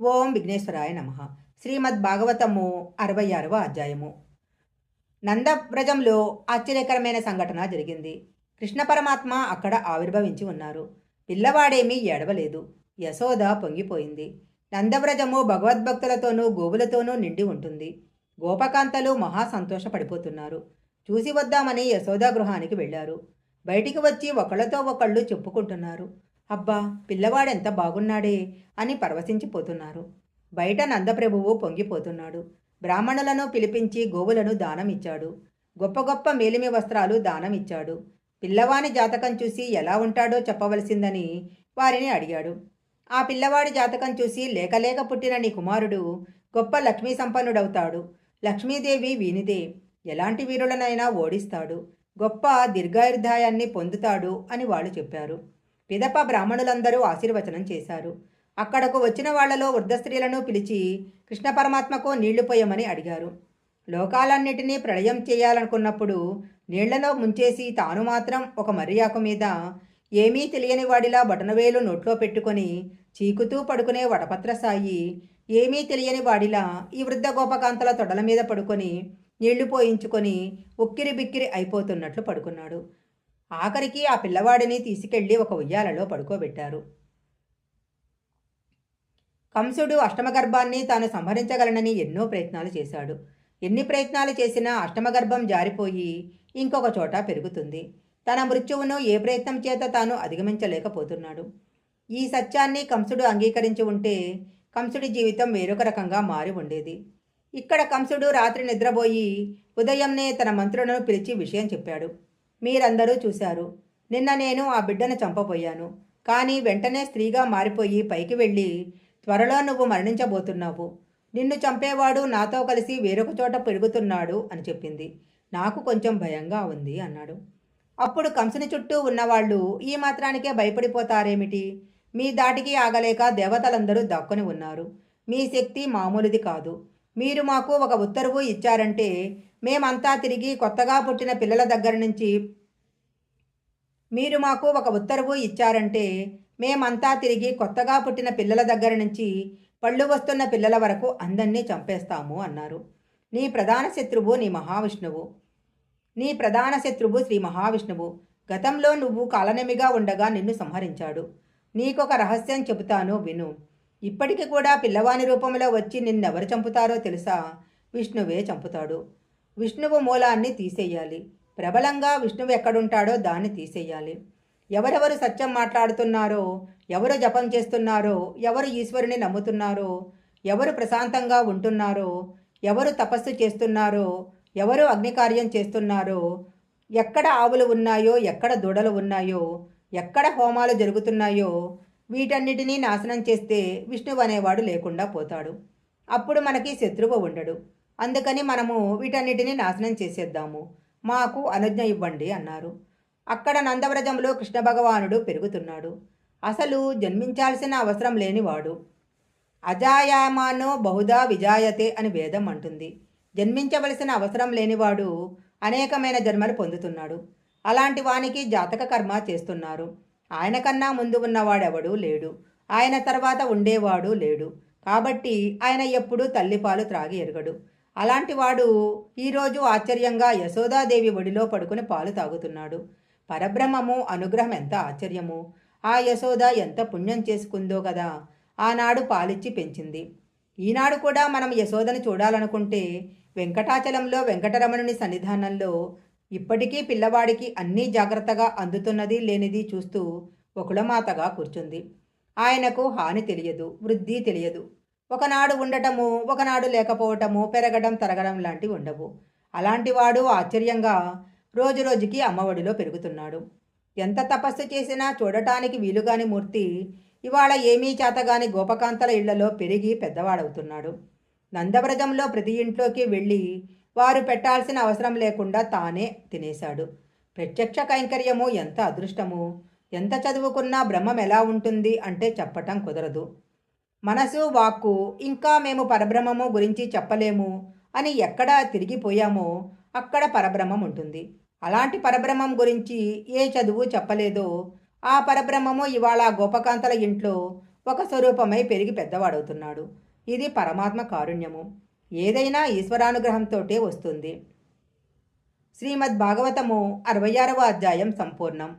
ఓం విఘ్నేశ్వరాయ నమ. శ్రీమద్ భాగవతము 66వ అధ్యాయము. నందవ్రజంలో ఆశ్చర్యకరమైన సంఘటన జరిగింది. కృష్ణ పరమాత్మ అక్కడ ఆవిర్భవించి ఉన్నారు. పిల్లవాడేమీ ఏడవలేదు. యశోద పొంగిపోయింది. నందవ్రజము భగవద్భక్తులతోనూ గోవులతోనూ నిండి ఉంటుంది. గోపకాంతలు మహా సంతోషపడిపోతున్నారు. చూసి వద్దామని యశోదా గృహానికి వెళ్లారు. బయటికి వచ్చి ఒకళ్ళతో ఒకళ్ళు చెప్పుకుంటున్నారు. అబ్బా, పిల్లవాడెంత బాగున్నాడే అని పరవశించిపోతున్నారు. బయట నందప్రభువు పొంగిపోతున్నాడు. బ్రాహ్మణులను పిలిపించి గోవులను దానమిచ్చాడు. గొప్ప గొప్ప మేలిమి వస్త్రాలు దానమిచ్చాడు. పిల్లవాని జాతకం చూసి ఎలా ఉంటాడో చెప్పవలసిందని వారిని అడిగాడు. ఆ పిల్లవాడి జాతకం చూసి లేకలేక పుట్టిన నీ కుమారుడు గొప్ప లక్ష్మీ సంపన్నుడవుతాడు. లక్ష్మీదేవి వీనిదే. ఎలాంటి వీరులనైనా ఓడిస్తాడు. గొప్ప దీర్ఘాయుర్దాయాన్ని పొందుతాడు అని వాళ్ళు చెప్పారు. పిదప బ్రాహ్మణులందరూ ఆశీర్వచనం చేశారు. అక్కడకు వచ్చిన వాళ్లలో వృద్ధ స్త్రీలను పిలిచి కృష్ణ పరమాత్మకు నీళ్లు పోయమని అడిగారు. లోకాలన్నిటినీ ప్రళయం చేయాలనుకున్నప్పుడు నీళ్లలో ముంచేసి తాను మాత్రం ఒక మర్యాకు మీద ఏమీ తెలియని వాడిలా బటనవేలు నోట్లో పెట్టుకొని చీకుతూ పడుకునే వటపత్ర సాయి ఏమీ తెలియని వాడిలా ఈ వృద్ధ గోపకాంతల తొడల మీద పడుకొని నీళ్లు పోయించుకొని ఉక్కిరి బిక్కిరి అయిపోతున్నట్లు పడుకున్నాడు. ఆఖరికి ఆ పిల్లవాడిని తీసుకెళ్లి ఒక ఉయ్యాలలో పడుకోబెట్టారు. కంసుడు అష్టమగర్భాన్ని తాను సంహరించగలనని ఎన్నో ప్రయత్నాలు చేశాడు. ఎన్ని ప్రయత్నాలు చేసినా అష్టమగర్భం జారిపోయి ఇంకొక చోట పెరుగుతుంది. తన మృత్యువును ఏ ప్రయత్నం చేత తాను అధిగమించలేకపోతున్నాడు. ఈ సత్యాన్ని కంసుడు అంగీకరించి ఉంటే కంసుడి జీవితం వేరొక రకంగా మారి ఉండేది. ఇక్కడ కంసుడు రాత్రి నిద్రపోయి ఉదయంనే తన మంత్రులను పిలిచి విషయం చెప్పాడు. మీరందరూ చూశారు. నిన్న నేను ఆ బిడ్డను చంపబోయాను. కానీ వెంటనే స్త్రీగా మారిపోయి పైకి వెళ్ళి త్వరలో నువ్వు మరణించబోతున్నావు. నిన్ను చంపేవాడు నాతో కలిసి వేరొక చోట పెరుగుతున్నాడు అని చెప్పింది. నాకు కొంచెం భయంగా ఉంది అన్నాడు. అప్పుడు కంసుని చుట్టూ ఉన్నవాళ్ళు ఈ మాత్రానికే భయపడిపోతారేమిటి? మీ దాటికి ఆగలేక దేవతలందరూ దాక్కుని ఉన్నారు. మీ శక్తి మామూలుది కాదు. మీరు మాకు ఒక ఉత్తర్వు ఇచ్చారంటే మేమంతా తిరిగి కొత్తగా పుట్టిన పిల్లల దగ్గర నుంచి మీరు మాకు ఒక ఉత్తర్వు ఇచ్చారంటే మేమంతా తిరిగి కొత్తగా పుట్టిన పిల్లల దగ్గర నుంచి పళ్ళు వస్తున్న పిల్లల వరకు అందరినీ చంపేస్తాము అన్నారు. నీ ప్రధాన శత్రువు శ్రీ మహావిష్ణువు. గతంలో నువ్వు కాలనెమిగా ఉండగా నిన్ను సంహరించాడు. నీకొక రహస్యం చెబుతాను విను. ఇప్పటికి కూడా పిల్లవాని రూపంలో వచ్చి నిన్నెవరు చంపుతారో తెలుసా? విష్ణువే చంపుతాడు. విష్ణువు మూలాన్ని తీసేయాలి. ప్రబలంగా విష్ణువు ఎక్కడుంటాడో దాన్ని తీసేయాలి. ఎవరెవరు సత్యం మాట్లాడుతున్నారో, ఎవరు జపం చేస్తున్నారో, ఎవరు ఈశ్వరుని నమ్ముతున్నారో, ఎవరు ప్రశాంతంగా ఉంటున్నారో, ఎవరు తపస్సు చేస్తున్నారో, ఎవరు అగ్నికార్యం చేస్తున్నారో, ఎక్కడ ఆవులు ఉన్నాయో, ఎక్కడ దూడలు ఉన్నాయో, ఎక్కడ హోమాలు జరుగుతున్నాయో వీటన్నిటినీ నాశనం చేస్తే విష్ణువు అనేవాడు లేకుండా పోతాడు. అప్పుడు మనకి శత్రువు ఉండడు. అందుకని మనము వీటన్నిటినీ నాశనం చేసేద్దాము. మాకు అనుజ్ఞ ఇవ్వండి అన్నారు. అక్కడ నందవ్రజంలో కృష్ణ భగవానుడు పెరుగుతున్నాడు. అసలు జన్మించాల్సిన అవసరం లేనివాడు. అజాయామానో బహుదా విజాయతే అని వేదం అంటుంది. జన్మించవలసిన అవసరం లేనివాడు అనేకమైన జన్మలు పొందుతున్నాడు. అలాంటి వానికి జాతక కర్మ చేస్తున్నారు. ఆయన కన్నా ముందు ఉన్నవాడెవడూ లేడు. ఆయన తర్వాత ఉండేవాడు లేడు. కాబట్టి ఆయన ఎప్పుడూ తల్లిపాలు త్రాగి ఎరగడు. అలాంటి వాడు ఈరోజు ఆశ్చర్యంగా యశోదాదేవి ఒడిలో పడుకుని పాలు తాగుతున్నాడు. పరబ్రహ్మము అనుగ్రహం ఎంత ఆశ్చర్యము! ఆ యశోద ఎంత పుణ్యం చేసుకుందో కదా! ఆనాడు పాలిచ్చి పెంచింది. ఈనాడు కూడా మనం యశోదను చూడాలనుకుంటే వెంకటాచలంలో వెంకటరమణుని సన్నిధానంలో ఇప్పటికీ పిల్లవాడికి అన్నీ జాగ్రత్తగా అందుతున్నది లేనిది చూస్తూ ఒకళమాతగా కూర్చుంది. ఆయనకు హాని తెలియదు, వృద్ధి తెలియదు. ఒకనాడు ఉండటము, ఒకనాడు లేకపోవటము, పెరగడం తరగడం లాంటివి ఉండవు. అలాంటి వాడు ఆశ్చర్యంగా రోజురోజుకి అమ్మఒడిలో పెరుగుతున్నాడు. ఎంత తపస్సు చేసినా చూడటానికి వీలుగాని మూర్తి ఇవాళ ఏమీ చేతగాని గోపకాంతల ఇళ్లలో పెరిగి పెద్దవాడవుతున్నాడు. నందవ్రజంలో ప్రతి ఇంట్లోకి వెళ్ళి వారు పెట్టాల్సిన అవసరం లేకుండా తానే తినేశాడు. ప్రత్యక్ష కైంకర్యము ఎంత అదృష్టము! ఎంత చదువుకున్నా బ్రహ్మం ఎలా ఉంటుంది అంటే చెప్పటం కుదరదు. మనసు, వాక్కు ఇంకా మేము పరబ్రహ్మము గురించి చెప్పలేము అని ఎక్కడ తిరిగిపోయామో అక్కడ పరబ్రహ్మం ఉంటుంది. అలాంటి పరబ్రహ్మం గురించి ఏ చదువు చెప్పలేదో ఆ పరబ్రహ్మము ఇవాళ గోపకాంతల ఇంట్లో ఒక స్వరూపమై పెరిగి పెద్దవాడవుతున్నాడు. ఇది పరమాత్మ కారుణ్యము. ఏదైనా ఈశ్వరానుగ్రహంతోటే వస్తుంది. శ్రీమద్ భాగవతము 66వ అధ్యాయం సంపూర్ణం.